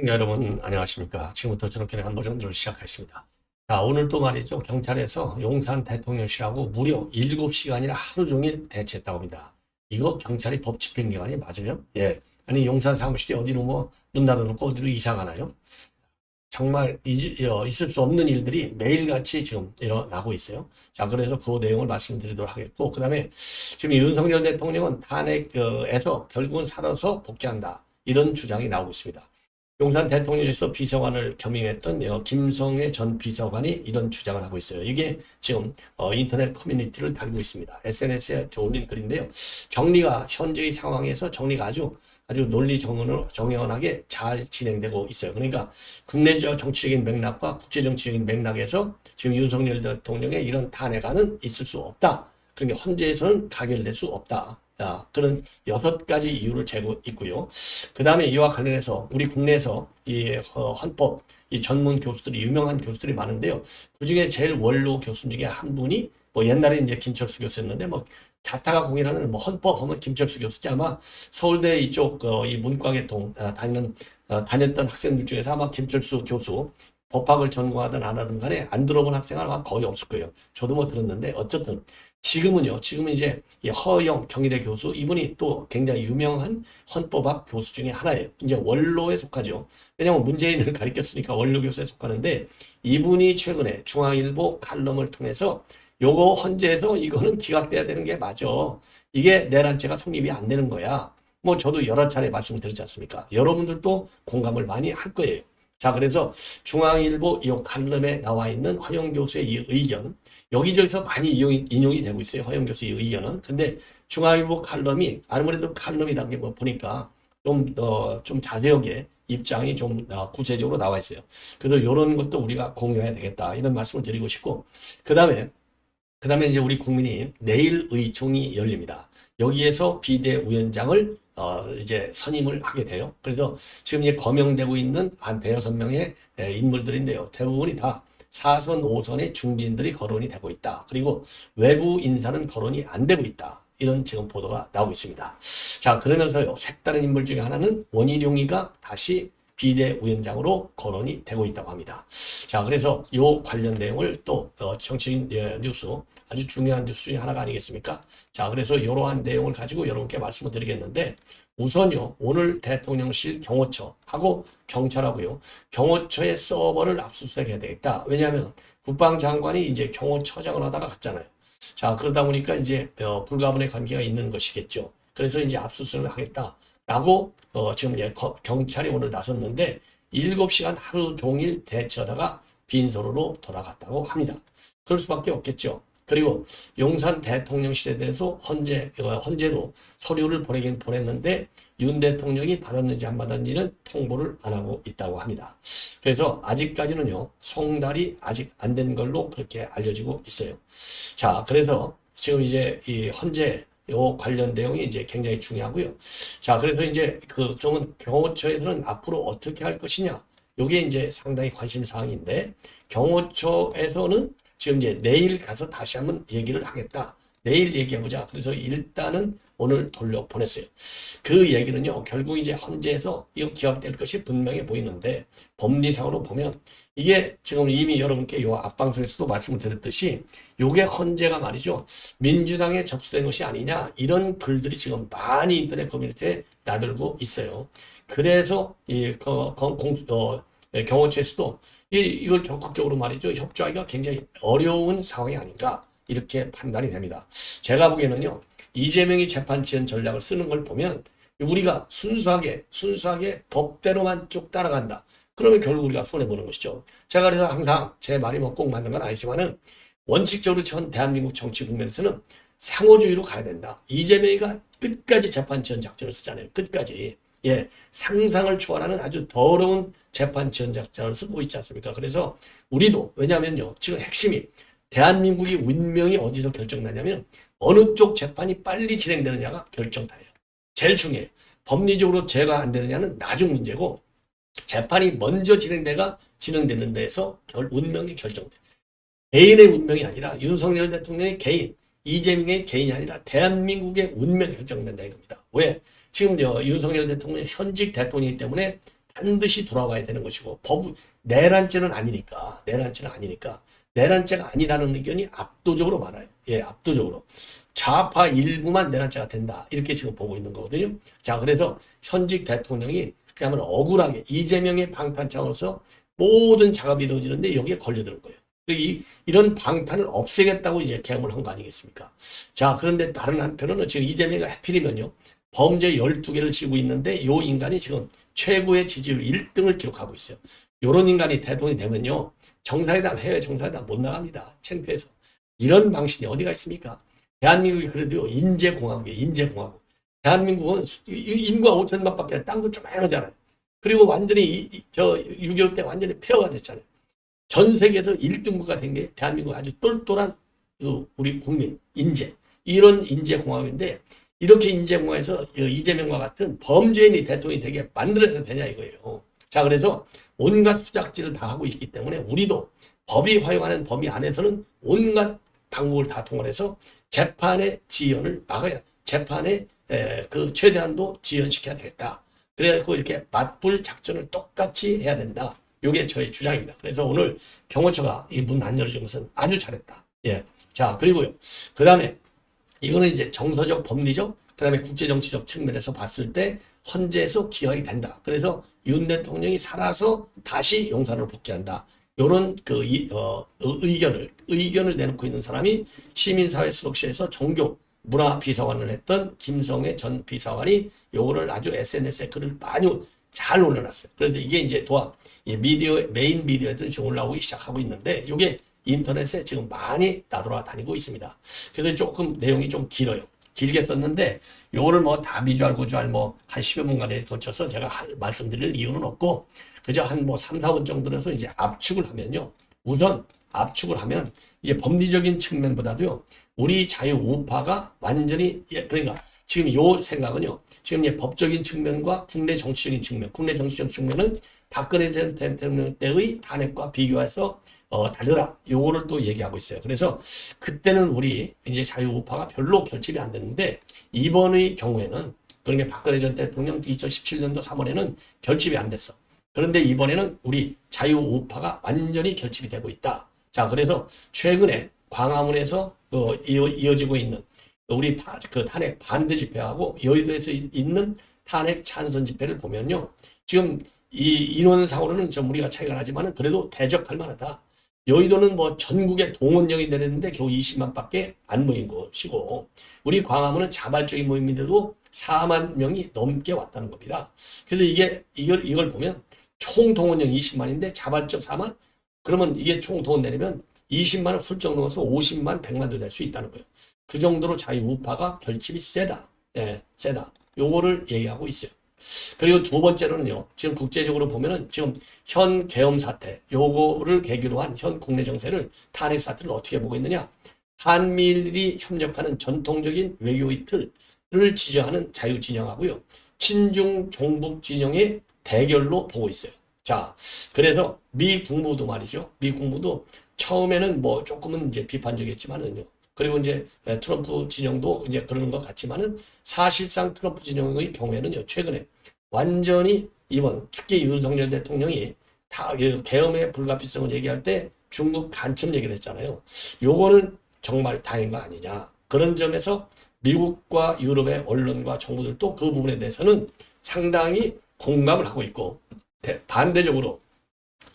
여러분 안녕하십니까. 지금부터 저녁에 한버전을 시작하겠습니다. 자, 오늘 또 말이죠. 경찰에서 용산 대통령실하고 무려 7시간이나 하루 종일 대치했다고 합니다. 이거 경찰이 법 집행기관이 맞아요? 예. 아니 용산 사무실이 어디로 뭐 눈 닫아놓고 어디로 이사 가나요? 정말 있을 수 없는 일들이 매일같이 지금 일어나고 있어요. 자, 그래서 그 내용을 말씀드리도록 하겠고, 그 다음에 지금 윤석열 대통령은 탄핵에서 결국은 살아서 복귀한다. 이런 주장이 나오고 있습니다. 용산 대통령실에서 비서관을 겸임했던 김성애 전 비서관이 이런 주장을 하고 있어요. 이게 지금 인터넷 커뮤니티를 달고 있습니다. SNS에 올린 글인데요. 현재의 상황에서 정리가 아주 논리 정연하게 잘 진행되고 있어요. 그러니까 국내적 정치적인 맥락과 국제정치적인 맥락에서 지금 윤석열 대통령의 이런 탄핵안은 있을 수 없다. 그러니까 헌재에서는 가결될 수 없다. 그런 6가지 이유를 재고 있고요. 그 다음에 이와 관련해서 우리 국내에서 이 헌법 이 전문 교수들이 유명한 교수들이 많은데요. 그 중에 제일 원로 교수 중에 한 분이 뭐 옛날에 이제 김철수 교수였는데 뭐 자타가 공인하는 뭐 헌법 하면 김철수 교수지 아마 서울대 이쪽 이 문과계통 다녔던 학생들 중에서 아마 김철수 교수 법학을 전공하든 안 하든 간에 안 들어본 학생은 아마 거의 없을 거예요. 저도 뭐 들었는데 어쨌든 지금은 이제 이 허영 경희대 교수 이분이 또 굉장히 유명한 헌법학 교수 중에 하나예요. 이제 원로에 속하죠. 왜냐하면 문재인을 가리켰으니까 원로 교수에 속하는데 이분이 최근에 중앙일보 칼럼을 통해서 요거 헌재에서 이거는 기각돼야 되는 게 맞아. 이게 내란죄가 성립이 안 되는 거야. 뭐 저도 여러 차례 말씀드렸지 않습니까? 여러분들도 공감을 많이 할 거예요. 자, 그래서 중앙일보 이 칼럼에 나와 있는 허영 교수의 이 의견 여기저기서 많이 인용이 되고 있어요. 허영 교수의 의견은. 근데 중앙일보 칼럼이 아무래도 칼럼이다 뭐 보니까 좀 자세하게 입장이 좀 구체적으로 나와 있어요. 그래서 이런 것도 우리가 공유해야 되겠다 이런 말씀을 드리고 싶고 그 다음에 이제 우리 국민이 내일 의총이 열립니다. 여기에서 비대위원장을 이제 선임을 하게 돼요. 그래서 지금 이제 거명되고 있는 한 대여섯 명의 인물들인데요. 대부분이 다 4선, 5선의 중진들이 거론이 되고 있다. 그리고 외부 인사는 거론이 안 되고 있다. 이런 지금 보도가 나오고 있습니다. 자, 그러면서요. 색다른 인물 중에 하나는 원희룡이가 다시 비대위원장으로 거론이 되고 있다고 합니다. 자, 그래서 요 관련 내용을 또 정치인 뉴스 아주 중요한 뉴스 중에 하나가 아니겠습니까? 자, 그래서 이러한 내용을 가지고 여러분께 말씀을 드리겠는데 우선요 오늘 대통령실 경호처하고 경찰하고요 경호처의 서버를 압수수색해야 되겠다. 왜냐하면 국방장관이 이제 경호처장을 하다가 갔잖아요. 자, 그러다 보니까 이제 불가분의 관계가 있는 것이겠죠. 그래서 이제 압수수색을 하겠다라고 지금 경찰이 오늘 나섰는데 7시간 하루 종일 대처하다가 빈소로로 돌아갔다고 합니다. 그럴 수밖에 없겠죠. 그리고 용산 대통령실에 대해서 헌재로 서류를 보내긴 보냈는데 윤 대통령이 받았는지 안 받았는지는 통보를 안 하고 있다고 합니다. 그래서 아직까지는요 송달이 아직 안 된 걸로 그렇게 알려지고 있어요. 자, 그래서 지금 이제 이 헌재 요 관련 내용이 이제 굉장히 중요하고요. 자, 그래서 이제 그쪽은 경호처에서는 앞으로 어떻게 할 것이냐 요게 이제 상당히 관심 사항인데 경호처에서는 지금 이제 내일 가서 다시 한번 얘기를 하겠다. 내일 얘기해보자. 그래서 일단은 오늘 돌려보냈어요. 그 얘기는요, 결국 이제 헌재에서 이거 기각될 것이 분명해 보이는데, 법리상으로 보면, 이게 지금 이미 여러분께 요 앞방송에서도 말씀을 드렸듯이, 요게 헌재가 말이죠, 민주당에 접수된 것이 아니냐, 이런 글들이 지금 많이 인터넷 커뮤니티에 나들고 있어요. 그래서, 경호처에서도 이걸 적극적으로 말이죠. 협조하기가 굉장히 어려운 상황이 아닌가 이렇게 판단이 됩니다. 제가 보기에는요. 이재명이 재판 지연 전략을 쓰는 걸 보면 우리가 순수하게 법대로만 쭉 따라간다. 그러면 결국 우리가 손해보는 것이죠. 제가 그래서 항상 제 말이 뭐 꼭 맞는 건 아니지만은 원칙적으로 전 대한민국 정치 국면에서는 상호주의로 가야 된다. 이재명이가 끝까지 재판 지연 작전을 쓰잖아요. 끝까지. 예, 상상을 초월하는 아주 더러운 재판 지연 작전을 쓰고 있지 않습니까? 그래서 우리도 왜냐하면요 지금 핵심이 대한민국의 운명이 어디서 결정나냐면 어느 쪽 재판이 빨리 진행되느냐가 결정타예요. 제일 중요해요. 법리적으로 죄가 안 되느냐는 나중 문제고 재판이 먼저 진행되는 데에서 운명이 결정돼요. 개인의 운명이 아니라 윤석열 대통령의 개인, 이재명의 개인이 아니라 대한민국의 운명이 결정된다 이겁니다. 왜? 지금 윤석열 대통령이 현직 대통령이기 때문에 반드시 돌아와야 되는 것이고 내란죄는 아니니까 내란죄가 아니라는 의견이 압도적으로 많아요. 예, 압도적으로. 좌파 일부만 내란죄가 된다. 이렇게 지금 보고 있는 거거든요. 자, 그래서 현직 대통령이 그야말로 억울하게 이재명의 방탄창으로서 모든 작업이 이루어지는데 여기에 걸려드는 거예요. 이런 방탄을 없애겠다고 이제 계엄을 한 거 아니겠습니까? 자, 그런데 다른 한편으로는 지금 이재명이 하필이면요. 범죄 12개를 지고 있는데 이 인간이 지금 최고의 지지율 1등을 기록하고 있어요. 이런 인간이 대통령이 되면요. 정상회담, 해외 정상회담 못 나갑니다. 창피해서. 이런 방식이 어디가 있습니까? 대한민국이 그래도 인재공화국이에요. 인재공화국. 대한민국은 인구가 5천만 밖에 땅도 조그마하잖아요. 그리고 완전히 6.25 때 완전히 폐허가 됐잖아요. 전 세계에서 1등국가 된 게 대한민국 아주 똘똘한 우리 국민, 인재. 이런 인재공화국인데 이렇게 인재공화에서 이재명과 같은 범죄인이 대통령이 되게 만들어서 되냐 이거예요. 자, 그래서 온갖 수작질을 다 하고 있기 때문에 우리도 법이 허용하는 범위 안에서는 온갖 방법을 다 동원해서 재판의 지연을 막아야, 재판의 그 최대한도 지연시켜야 되겠다. 그래갖고 이렇게 맞불 작전을 똑같이 해야 된다. 이게 저의 주장입니다. 그래서 오늘 경호처가 이 문 안 열어준 것은 아주 잘했다. 예. 자, 그리고요. 그 다음에 이거는 이제 정서적, 법리적, 그 다음에 국제정치적 측면에서 봤을 때 헌재에서 기각이 된다. 그래서 윤 대통령이 살아서 다시 용산으로 복귀한다. 이런 의견을 내놓고 있는 사람이 시민사회수석실에서 종교 문화 비서관을 했던 김성애 전 비서관이 요거를 아주 SNS에 글을 많이 잘 올려놨어요. 그래서 이게 이제 이 메인 미디어에도 지금 올라오기 시작하고 있는데 이게 인터넷에 지금 많이 나돌아다니고 있습니다. 그래서 조금 내용이 좀 길어요. 길게 썼는데 요거를 뭐 다 비주얼 고주얼 뭐 한 10여 분간에 거쳐서 제가 말씀드릴 이유는 없고 그저 한 뭐 3, 4분 정도로 해서 이제 압축을 하면요. 우선 압축을 하면 이게 법리적인 측면보다도요. 우리 자유우파가 완전히 그러니까 지금 요 생각은요. 지금 이제 법적인 측면과 국내 정치적인 측면, 국내 정치적 측면은 박근혜 전 대통령 때의 탄핵과 비교해서 다르다. 요거를 또 얘기하고 있어요. 그래서 그때는 우리 이제 자유우파가 별로 결집이 안 됐는데 이번의 경우에는 그러니까 박근혜 전 대통령 2017년도 3월에는 결집이 안 됐어. 그런데 이번에는 우리 자유우파가 완전히 결집이 되고 있다. 자, 그래서 최근에 광화문에서 이어지고 있는 우리 그 탄핵 반대 집회하고 여의도에서 있는 탄핵 찬성 집회를 보면요. 지금 이 인원상으로는 좀 우리가 차이가 나지만은 그래도 대적할 만하다. 여의도는 뭐 전국에 동원령이 내렸는데 겨우 20만 밖에 안 모인 것이고 우리 광화문은 자발적인 모임인데도 4만 명이 넘게 왔다는 겁니다. 그래서 이걸 보면 총 동원령 20만인데 자발적 4만? 그러면 이게 총 동원 내리면 20만을 훌쩍 넘어서 50만, 100만도 될 수 있다는 거예요. 그 정도로 자유우파가 결집이 세다. 예, 세다. 요거를 얘기하고 있어요. 그리고 두 번째로는요. 지금 국제적으로 보면은 지금 현 계엄 사태, 요거를 계기로 한 현 국내 정세를 탄핵 사태를 어떻게 보고 있느냐. 한미일이 협력하는 전통적인 외교의 틀을 지지하는 자유진영하고요. 친중 종북 진영의 대결로 보고 있어요. 자, 그래서 미 국무부도 말이죠. 미 국무부도 처음에는 뭐 조금은 이제 비판적이었지만은요. 그리고 이제 트럼프 진영도 이제 그러는 것 같지만은 사실상 트럼프 진영의 경우에는요. 최근에 완전히 이번 특히 윤석열 대통령이 다 계엄의 불가피성을 얘기할 때 중국 간첩 얘기를 했잖아요. 요거는 정말 다행인 거 아니냐. 그런 점에서 미국과 유럽의 언론과 정부들도 그 부분에 대해서는 상당히 공감을 하고 있고 반대적으로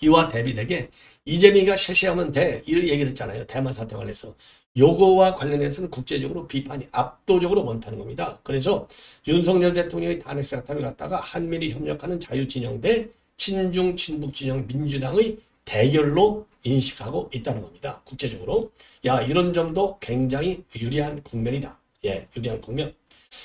이와 대비되게 이재명이가 쇄신하면 돼 이런 얘기를 했잖아요. 대만 사태 관련해서. 요거와 관련해서는 국제적으로 비판이 압도적으로 많다는 겁니다. 그래서 윤석열 대통령의 탄핵 사태를 갖다가 한미리 협력하는 자유진영 대 친중 친북 진영 민주당의 대결로 인식하고 있다는 겁니다. 국제적으로. 야, 이런 점도 굉장히 유리한 국면이다. 예, 유리한 국면.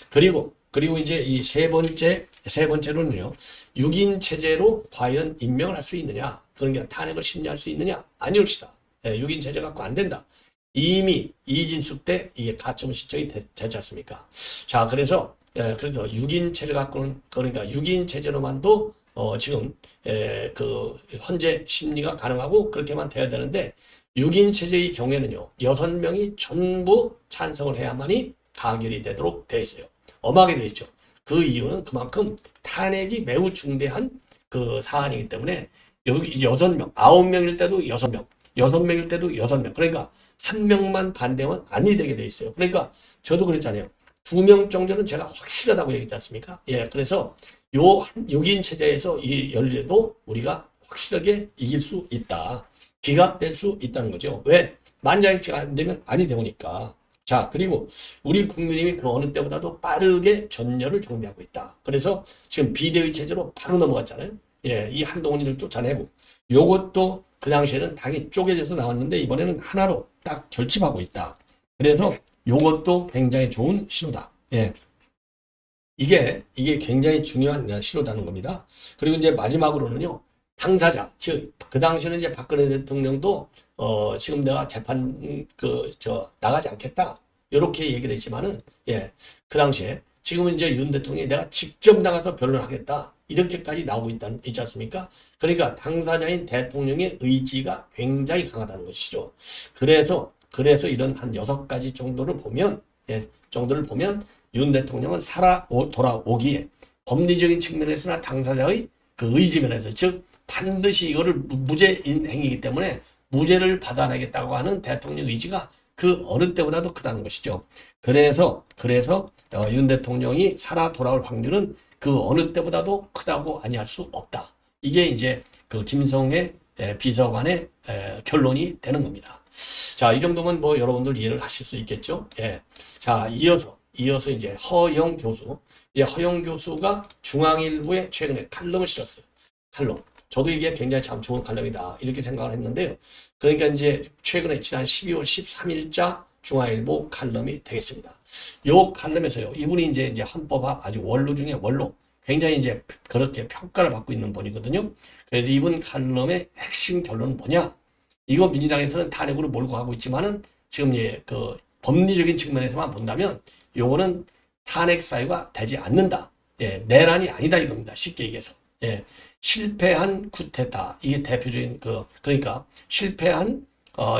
그리고 이제 이 세 번째로는요. 6인 체제로 과연 임명을 할 수 있느냐? 그러니까 탄핵을 심리할 수 있느냐? 아닐 것이다. 예, 6인 체제 갖고 안 된다. 이미 이진숙 때 이게 가처분 신청이 되지 않습니까? 자, 그래서 6인 체제 갖고는 그러니까 6인 체제로만도 지금 그 헌재 심리가 가능하고 그렇게만 돼야 되는데 6인 체제의 경우에는요. 6명이 전부 찬성을 해야만이 가결이 되도록 돼 있어요. 엄하게 돼 있죠. 그 이유는 그만큼 탄핵이 매우 중대한 그 사안이기 때문에 여기 6명, 9명일 때도 6명, 6명일 때도 6명. 그러니까 한 명만 반대하면 아니 되게 돼 있어요. 그러니까 저도 그랬잖아요. 2명 정도는 제가 확실하다고 얘기했지 않습니까? 예, 그래서 요 6인 체제에서 이 연례도 우리가 확실하게 이길 수 있다. 기각될 수 있다는 거죠. 왜? 만장일치가 안 되면 아니 되오니까. 자, 그리고 우리 국민의힘이 그 어느 때보다도 빠르게 전열을 정비하고 있다. 그래서 지금 비대위 체제로 바로 넘어갔잖아요. 예, 이 한동훈이를 쫓아내고 요것도 그 당시에는 당이 쪼개져서 나왔는데 이번에는 하나로 딱 결집하고 있다. 그래서 요것도 굉장히 좋은 신호다. 예. 이게 굉장히 중요한 신호다는 겁니다. 그리고 이제 마지막으로는요. 당사자, 즉 그 당시에는 이제 박근혜 대통령도 지금 내가 재판 나가지 않겠다. 이렇게 얘기를 했지만은 예. 그 당시에 지금은 이제 윤 대통령이 내가 직접 나가서 변론하겠다. 이렇게까지 나오고 있지 않습니까? 그러니까 당사자인 대통령의 의지가 굉장히 강하다는 것이죠. 그래서 이런 한 6가지 정도를 보면 윤 대통령은 돌아오기에 법리적인 측면에서나 당사자의 그 의지 면에서, 즉 반드시 이거를 무죄인 행위이기 때문에 무죄를 받아내겠다고 하는 대통령 의지가 그 어느 때보다도 크다는 것이죠. 그래서 윤 대통령이 돌아올 확률은 그 어느 때보다도 크다고 아니할 수 없다. 이게 이제 그 김성애 비서관의 결론이 되는 겁니다. 자, 이 정도면 뭐 여러분들 이해를 하실 수 있겠죠? 예. 자, 이어서 이제 허영 교수. 이제 허영 교수가 중앙일보에 최근에 칼럼을 실었어요. 칼럼. 저도 이게 굉장히 참 좋은 칼럼이다. 이렇게 생각을 했는데요. 그러니까 이제 최근에 지난 12월 13일자 중앙일보 칼럼이 되겠습니다. 요 칼럼에서요. 이분이 이제 헌법학 아주 원로 중에 원로. 굉장히 이제 그렇게 평가를 받고 있는 분이거든요. 그래서 이분 칼럼의 핵심 결론은 뭐냐? 이거 민주당에서는 탄핵으로 몰고 가고 있지만은 지금 그 법리적인 측면에서만 본다면 요거는 탄핵 사유가 되지 않는다. 예, 내란이 아니다 이겁니다. 쉽게 얘기해서. 예, 실패한 쿠데타. 이게 대표적인 그러니까 실패한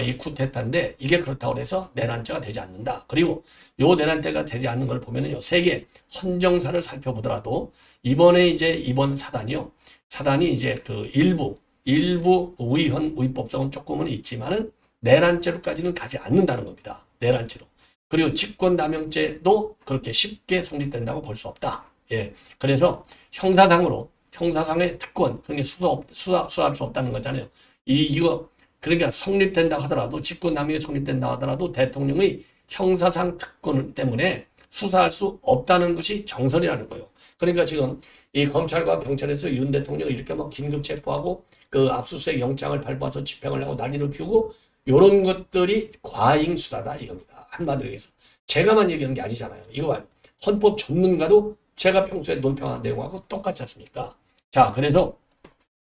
이 쿠데타인데 이게 그렇다고 해서 내란죄가 되지 않는다. 그리고 요 내란죄가 되지 않는 걸 보면은요. 세계 헌정사를 살펴보더라도 이번 사단이 이제 그 일부 위헌위법성은 조금은 있지만은 내란죄로까지는 가지 않는다는 겁니다. 내란죄로. 그리고 직권남용죄도 그렇게 쉽게 성립된다고 볼 수 없다. 예. 그래서 형사상의 특권, 그러니까 수사할 수 없다는 거잖아요. 이거, 그러니까 성립된다 하더라도, 직권남용이 성립된다 하더라도 대통령의 형사상 특권 때문에 수사할 수 없다는 것이 정설이라는 거예요. 그러니까 지금 이 검찰과 경찰에서 윤 대통령을 이렇게 막 긴급 체포하고 그 압수수색 영장을 발부해서 집행을 하고 난리를 피우고 이런 것들이 과잉 수사다 이겁니다. 한마디로 해서. 제가만 얘기하는 게 아니잖아요. 이거 헌법 전문가도 제가 평소에 논평한 내용하고 똑같지 않습니까? 자, 그래서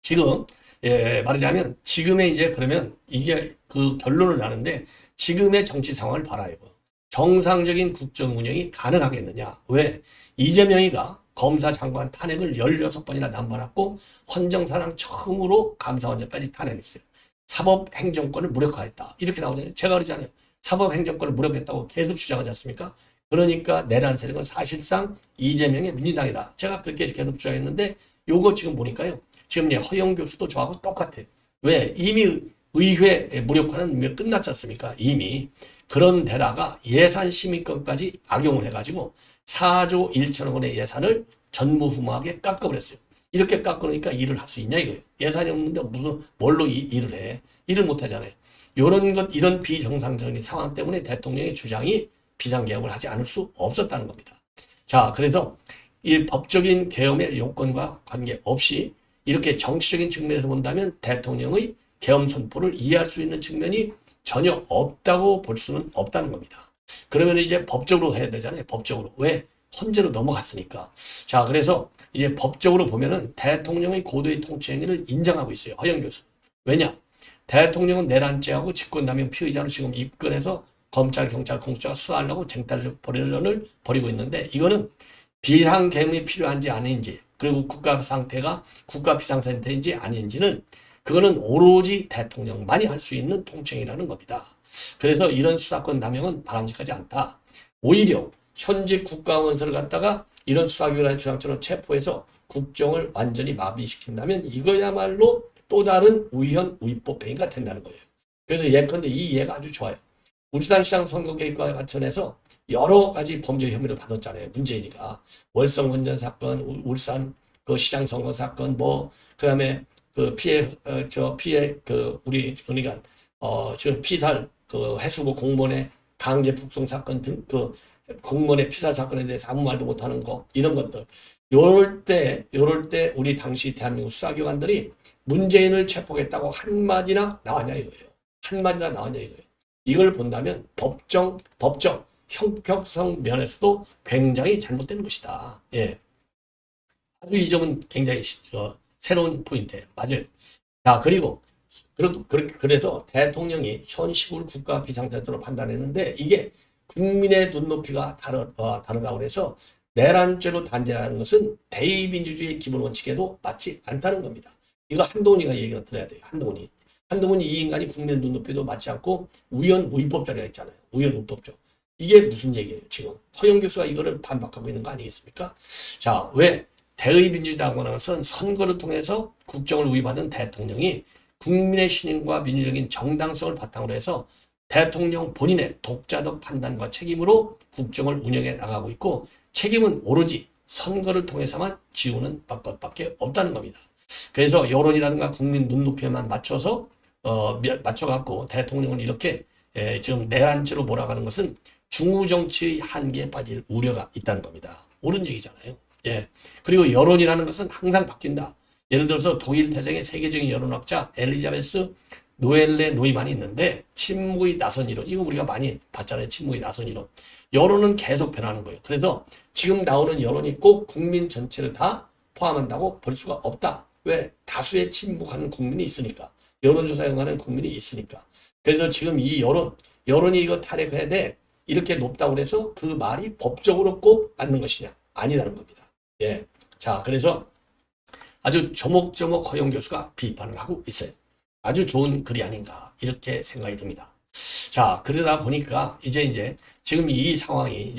지금 말하자면 지금의 이제 그러면 이게 그 결론을 나는데 지금의 정치 상황을 봐라요. 정상적인 국정 운영이 가능하겠느냐? 왜? 이재명이가 검사 장관 탄핵을 16번이나 남발했고 헌정사상 처음으로 감사원장까지 탄핵했어요. 사법행정권을 무력화했다. 이렇게 나오잖아요. 제가 그러잖아요. 사법행정권을 무력했다고 계속 주장하지 않습니까? 그러니까 내란 세력은 사실상 이재명의 민주당이다. 제가 그렇게 계속 주장했는데 요거 지금 보니까요. 지금 허영 교수도 저하고 똑같아요. 왜? 이미 의회 무력화는 끝났지 않습니까? 이미. 그런 데다가 예산심의권까지 악용을 해가지고 4조 1천억 원의 예산을 전무후무하게 깎아버렸어요. 이렇게 깎으니까 일을 할 수 있냐 이거예요. 예산이 없는데 뭘로 일을 해? 일을 못 하잖아요. 이런 비정상적인 상황 때문에 대통령의 주장이 비상개혁을 하지 않을 수 없었다는 겁니다. 자, 그래서 이 법적인 계엄의 요건과 관계없이 이렇게 정치적인 측면에서 본다면 대통령의 계엄 선포를 이해할 수 있는 측면이 전혀 없다고 볼 수는 없다는 겁니다. 그러면 이제 법적으로 해야 되잖아요. 법적으로. 왜? 헌재로 넘어갔으니까. 자, 그래서 이제 법적으로 보면은 대통령의 고도의 통치행위를 인정하고 있어요. 허영 교수. 왜냐? 대통령은 내란죄하고 직권남용 피의자로 지금 입건해서 검찰, 경찰, 공수처가 수사하려고 쟁탈을 벌이고 있는데 이거는 비상계엄이 필요한지 아닌지 그리고 국가 상태가 국가 비상상태인지 아닌지는 그거는 오로지 대통령만이 할 수 있는 통치행위라는 겁니다. 그래서 이런 수사권 남용은 바람직하지 않다. 오히려 현직 국가원수를 갖다가 이런 수사기관의 주장처럼 체포해서 국정을 완전히 마비시킨다면 이거야말로 또 다른 우현 우위법 행위가 된다는 거예요. 그래서 예컨대 이 예가 아주 좋아요. 울산시장 선거 개입과 관련해서 여러 가지 범죄 혐의를 받았잖아요. 문재인이가 월성 운전 사건, 울산 그 시장 선거 사건, 뭐 그다음에 그 피해 우리가 지금 피살 그 해수부 공무원의 강제 북송 사건 등 그 공무원의 피살 사건에 대해서 아무 말도 못하는 거 이런 것들. 요럴 때 우리 당시 대한민국 수사기관들이 문재인을 체포했다고 한마디나 나왔냐 이거예요. 한마디나 나왔냐 이거예요. 이걸 본다면 법적 형평성 면에서도 굉장히 잘못된 것이다. 예. 아주 이 점은 굉장히 새로운 포인트예요. 맞아요. 자, 그리고 그래서 대통령이 현 시국을 국가 비상사태로 판단했는데 이게 국민의 눈높이가 다르다고 해서 내란죄로 단죄하는 것은 대의민주주의의 기본 원칙에도 맞지 않다는 겁니다. 이거 한동훈이가 얘기를 들어야 돼요. 한동훈이 이 인간이 국민의 눈높이도 맞지 않고 우연우위법자리가 있잖아요. 우연우위법자. 이게 무슨 얘기예요? 지금 허영 교수가 이거를 반박하고 있는 거 아니겠습니까? 자, 왜 대의민주주의라고 하는 것은 선거를 통해서 국정을 우위받은 대통령이 국민의 신임과 민주적인 정당성을 바탕으로 해서 대통령 본인의 독자적 판단과 책임으로 국정을 운영해 나가고 있고 책임은 오로지 선거를 통해서만 지우는 것밖에 없다는 겁니다. 그래서 여론이라든가 국민 눈높이에만 맞춰갖고 대통령을 이렇게 지금 내란죄로 몰아가는 것은 중후정치의 한계에 빠질 우려가 있다는 겁니다. 옳은 얘기잖아요. 예. 그리고 여론이라는 것은 항상 바뀐다. 예를 들어서 독일 태생의 세계적인 여론학자 엘리자베스 노엘레 노이만이 있는데 침묵의 나선 이론, 이거 우리가 많이 봤잖아요. 침묵의 나선 이론. 여론은 계속 변하는 거예요. 그래서 지금 나오는 여론이 꼭 국민 전체를 다 포함한다고 볼 수가 없다. 왜? 다수의 침묵하는 국민이 있으니까. 여론조사 응하는 국민이 있으니까. 그래서 지금 이 여론이 이거 탈핵해야 돼. 이렇게 높다고 해서 그 말이 법적으로 꼭 맞는 것이냐? 아니라는 겁니다. 예. 자, 그래서 아주 조목조목 허영 교수가 비판을 하고 있어요. 아주 좋은 글이 아닌가 이렇게 생각이 듭니다. 자, 그러다 보니까 이제 지금 이 상황이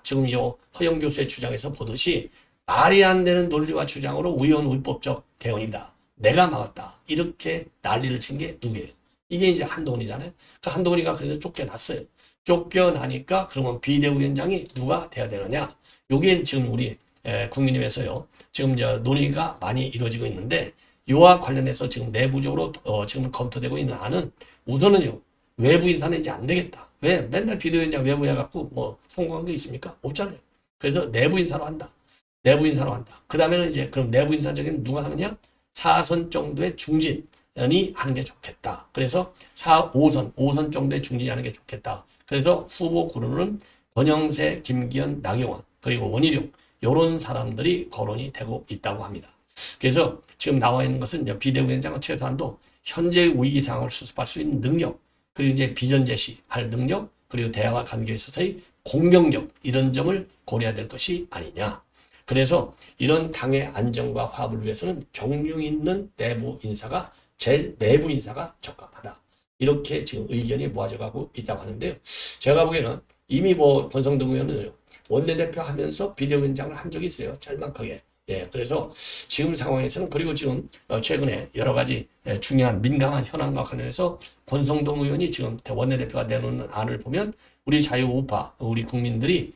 지금 요 허영 교수의 주장에서 보듯이 말이 안 되는 논리와 주장으로 우연우위법적 개헌이다. 내가 막았다. 이렇게 난리를 친 게 누구예요? 이게 이제 한동훈이잖아요. 그 한동훈이가 그래서 쫓겨났어요. 쫓겨나니까 그러면 비대위원장이 누가 돼야 되느냐? 요게 지금 우리 국민의힘에서요. 지금 논의가 많이 이루어지고 있는데 이와 관련해서 지금 내부적으로 지금 검토되고 있는 안은 우선은요. 외부 인사는 이제 안 되겠다. 왜? 맨날 비대위원장 외부 해갖고 뭐 성공한 게 있습니까? 없잖아요. 그래서 내부 인사로 한다. 내부 인사로 한다. 그 다음에는 이제 그럼 내부 인사적인 누가 하느냐? 4선 정도의 중진이 하는 게 좋겠다. 그래서 5선 정도의 중진이 하는 게 좋겠다. 그래서 후보 구로는 권영세, 김기현, 나경원, 그리고 원희룡 이런 사람들이 거론이 되고 있다고 합니다. 그래서 지금 나와 있는 것은 비대위원장은 최소한도 현재의 위기 상황을 수습할 수 있는 능력, 그리고 이제 비전 제시할 능력, 그리고 대화와 관계에 있어서의 공격력 이런 점을 고려해야 될 것이 아니냐. 그래서 이런 당의 안정과 화합을 위해서는 경륜 있는 내부 인사가 적합하다. 이렇게 지금 의견이 모아져 가고 있다고 하는데요. 제가 보기에는 이미 권성동 의원은 원내대표 하면서 비대위원장을 한 적이 있어요. 짤막하게. 예, 그래서 지금 상황에서는 그리고 지금 최근에 여러 가지 중요한 민감한 현안과 관련해서 권성동 의원이 지금 원내대표가 내놓는 안을 보면 우리 자유우파, 우리 국민들이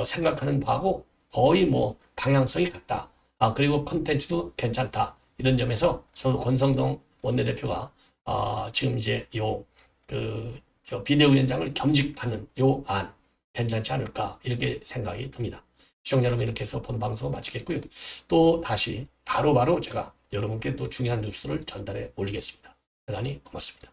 생각하는 바하고 거의 방향성이 같다. 그리고 콘텐츠도 괜찮다. 이런 점에서 저도 권성동 원내대표가 지금 이제 비대위원장을 겸직하는 요 안 괜찮지 않을까 이렇게 생각이 듭니다. 시청자 여러분 이렇게 해서 본 방송을 마치겠고요. 또 다시 바로바로 제가 여러분께 또 중요한 뉴스를 전달해 올리겠습니다. 대단히 고맙습니다.